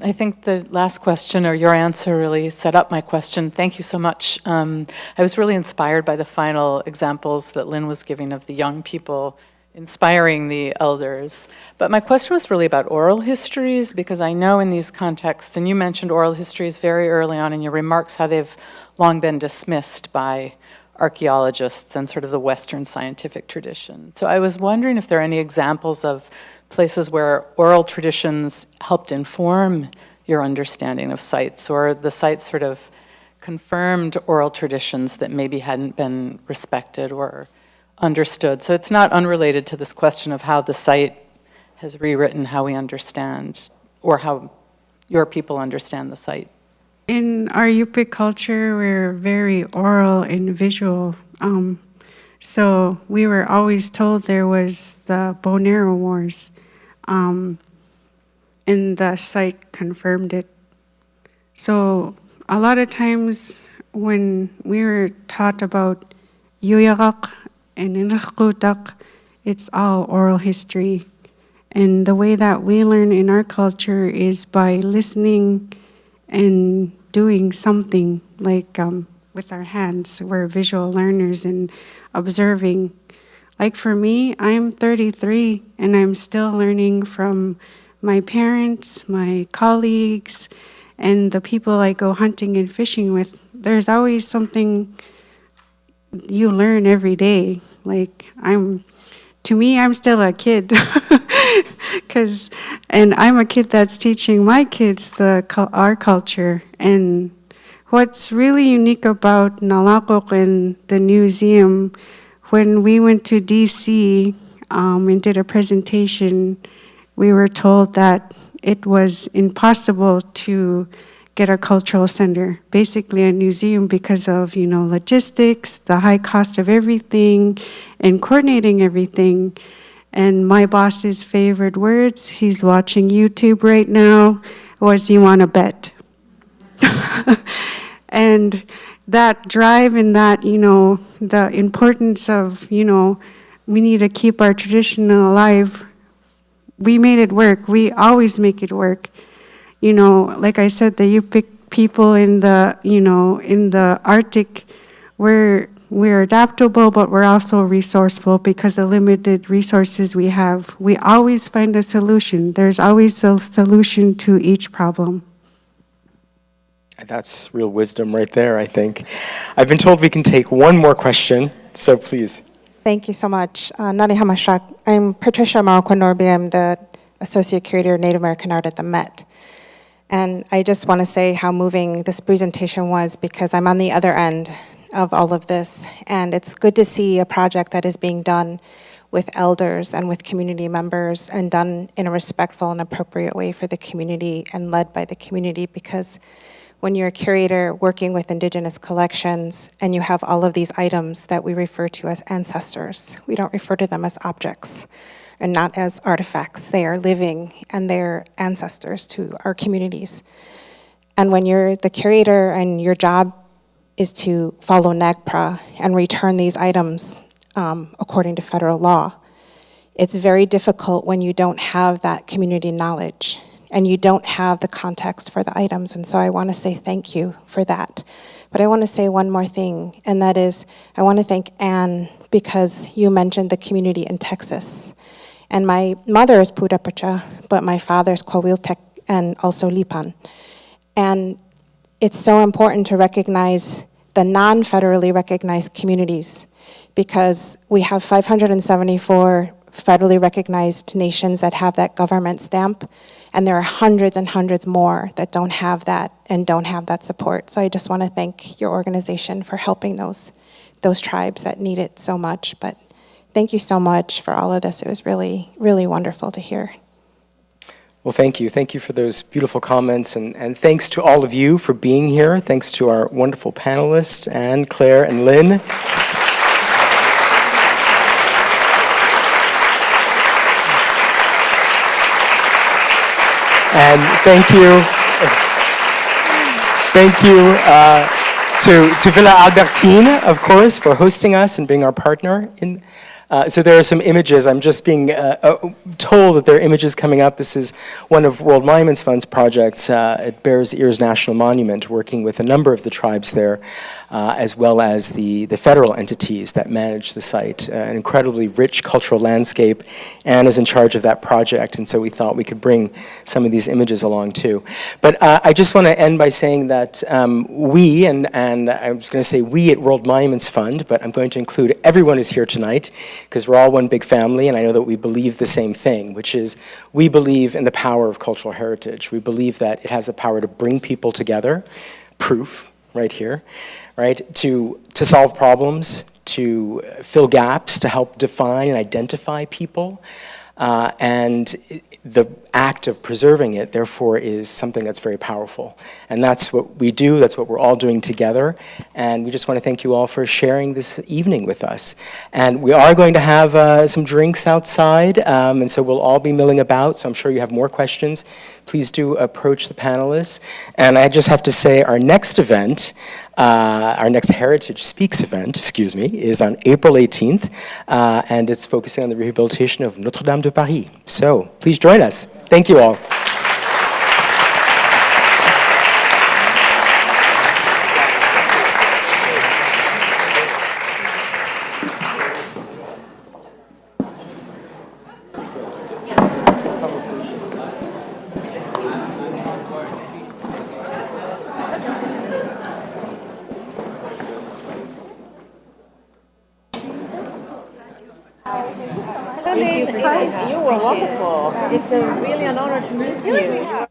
I think the last question, or your answer, really set up my question. Thank you so much. I was really inspired by the final examples that Lynn was giving of the young people inspiring the elders. But my question was really about oral histories, because I know in these contexts, and you mentioned oral histories very early on in your remarks, how they've long been dismissed by archaeologists and sort of the Western scientific tradition. So I was wondering if there are any examples of places where oral traditions helped inform your understanding of sites, or the sites sort of confirmed oral traditions that maybe hadn't been respected or understood. So it's not unrelated to this question of how the site has rewritten how we understand, or how your people understand the site. In our Yupi'k culture, we're very oral and visual. So we were always told there was the Bone Arrow Wars, and the site confirmed it. So a lot of times when we were taught about Yupi'k and Nalaquq, it's all oral history. And the way that we learn in our culture is by listening and doing something, like with our hands. We're visual learners and observing. Like for me, I'm 33 and I'm still learning from my parents, my colleagues, and the people I go hunting and fishing with. There's always something you learn every day. Like to me, I'm still a kid. And I'm a kid that's teaching my kids our culture. And what's really unique about Nalaquq and the museum, when we went to DC and did a presentation, we were told that it was impossible to get a cultural center, basically a museum, because of logistics, the high cost of everything, and coordinating everything. And my boss's favorite words, he's watching YouTube right now, was, "You want to bet?" And that drive and that, the importance of, we need to keep our tradition alive, we made it work. We always make it work. Like I said, the Yupi'k people in the Arctic, we're adaptable, but we're also resourceful because of the limited resources we have. We always find a solution. There's always a solution to each problem. That's real wisdom right there, I think. I've been told we can take one more question, so please. Thank you so much. Nani Hamashak. I'm Patricia Marquanorbi. I'm the Associate Curator of Native American Art at the Met. And I just want to say how moving this presentation was, because I'm on the other end of all of this, and it's good to see a project that is being done with elders and with community members, and done in a respectful and appropriate way for the community and led by the community, because when you're a curator working with Indigenous collections and you have all of these items that we refer to as ancestors, we don't refer to them as objects and not as artifacts. They are living and they're ancestors to our communities. And when you're the curator and your job is to follow NAGPRA and return these items according to federal law, it's very difficult when you don't have that community knowledge and you don't have the context for the items. And so I want to say thank you for that. But I want to say one more thing, and that is I want to thank Anne, because you mentioned the community in Texas. And my mother is Pudapacha, but my father is Coahuiltec and also Lipan. And it's so important to recognize the non-federally recognized communities, because we have 574 federally recognized nations that have that government stamp, and there are hundreds and hundreds more that don't have that and don't have that support. So I just want to thank your organization for helping those tribes that need it so much. But thank you so much for all of this. It was really, really wonderful to hear. Well, thank you. Thank you for those beautiful comments, and thanks to all of you for being here. Thanks to our wonderful panelists, Anne, Claire, and Lynn. And thank you to Villa Albertine, of course, for hosting us and being our partner. So there are some images. I'm just being told that there are images coming up. This is one of World Monuments Fund's projects at Bears Ears National Monument, working with a number of the tribes there, as well as the federal entities that manage the site. An incredibly rich cultural landscape. Anne is in charge of that project, and so we thought we could bring some of these images along too. But I just want to end by saying that we, and I was going to say we at World Monuments Fund, but I'm going to include everyone who's here tonight, because we're all one big family, and I know that we believe the same thing, which is we believe in the power of cultural heritage. We believe that it has the power to bring people together, proof right here, right, to solve problems, to fill gaps, to help define and identify people, and the act of preserving it, therefore, is something that's very powerful. And that's what we do, that's what we're all doing together, and we just want to thank you all for sharing this evening with us. And we are going to have some drinks outside, and so we'll all be milling about, so I'm sure you have more questions. Please do approach the panelists. And I just have to say, our next event, our next Heritage Speaks event, excuse me, is on April 18th, and it's focusing on the rehabilitation of Notre-Dame de Paris. So please join us. Thank you all. You were wonderful. It's really an honor to meet you.